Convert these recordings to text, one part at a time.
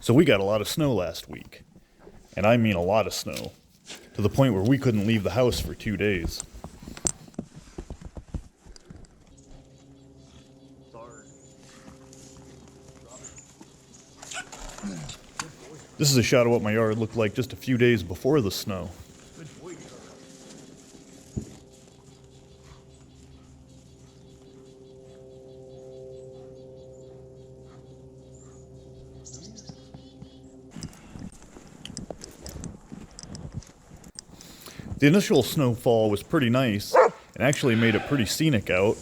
So we got a lot of snow last week. And I mean a lot of snow. To the point where we couldn't leave the house for 2 days. This is a shot of what my yard looked like just a few days before the snow. The initial snowfall was pretty nice and actually made it pretty scenic out.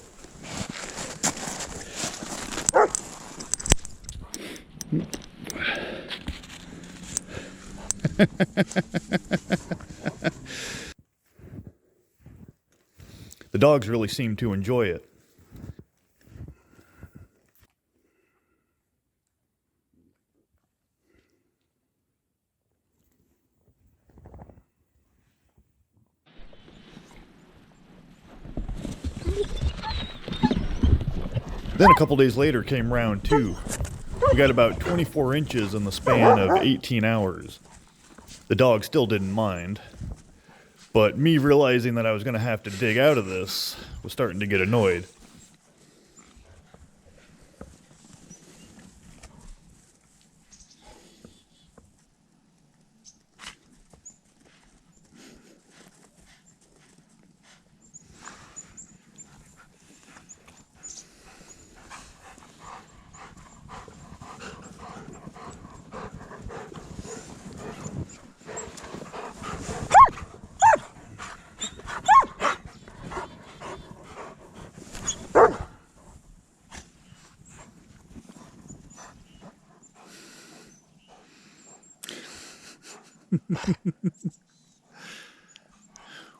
The dogs really seemed to enjoy it. Then a couple days later came round two. We got about 24 inches in the span of 18 hours. The dog still didn't mind. But me realizing that I was going to have to dig out of this was starting to get annoyed.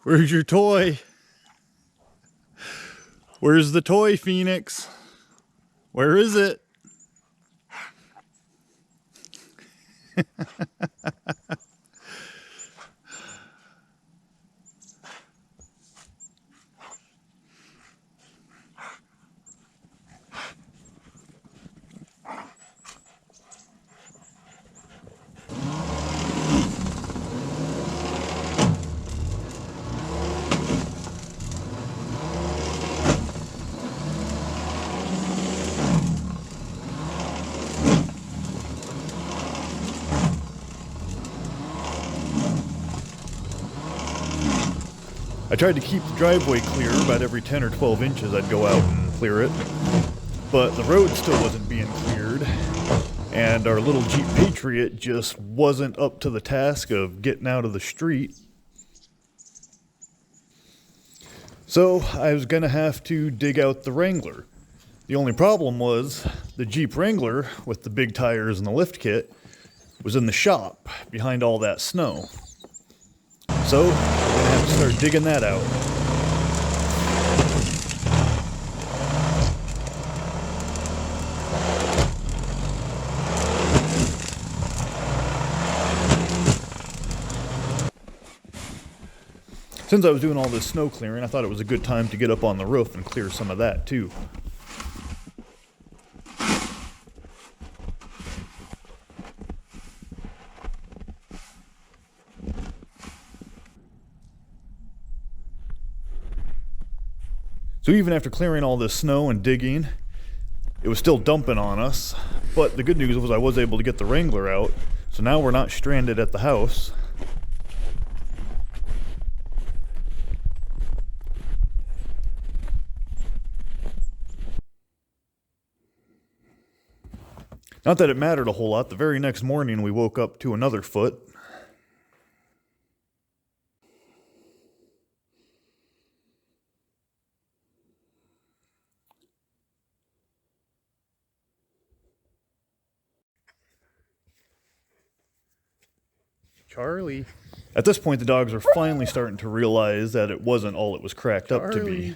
Where's your toy? Where's the toy, Phoenix? Where is it? I tried to keep the driveway clear. About every 10 or 12 inches I'd go out and clear it. But the road still wasn't being cleared. And our little Jeep Patriot just wasn't up to the task of getting out of the street. So I was going to have to dig out the Wrangler. The only problem was the Jeep Wrangler, with the big tires and the lift kit, was in the shop behind all that snow. So, we're going to have to start digging that out. Since I was doing all this snow clearing, I thought it was a good time to get up on the roof and clear some of that too. So even after clearing all this snow and digging, it was still dumping on us. But the good news was I was able to get the Wrangler out, so now we're not stranded at the house. Not that it mattered a whole lot. The very next morning we woke up to another foot. Charlie. At this point, the dogs are finally starting to realize that it wasn't all it was cracked up to be.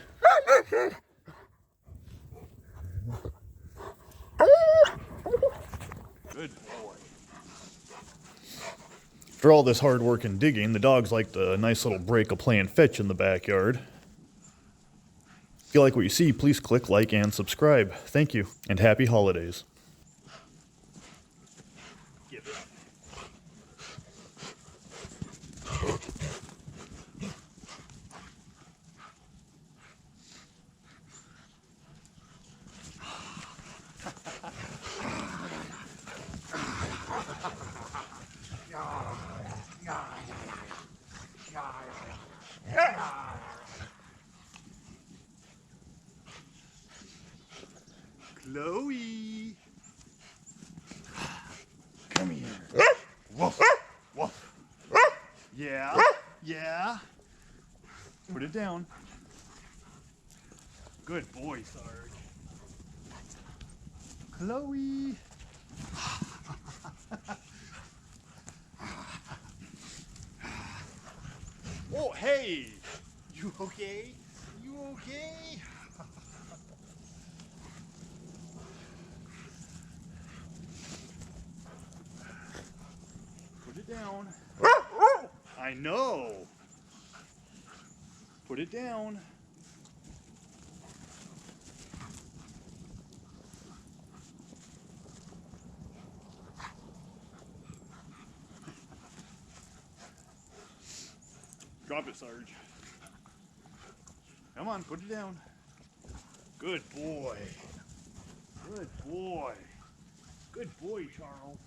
Good boy. For all this hard work and digging, the dogs liked a nice little break of playing fetch in the backyard. If you like what you see, please click like and subscribe. Thank you, and happy holidays. Give Chloe. Come here. Woof. Woof. Yeah. Yeah. Put it down. Good boy, Sarge. Chloe. Oh, hey. You okay? You okay? Put it down. I know. Put it down. Drop it, Sarge. Come on, put it down. Good boy. Good boy. Good boy, Charles.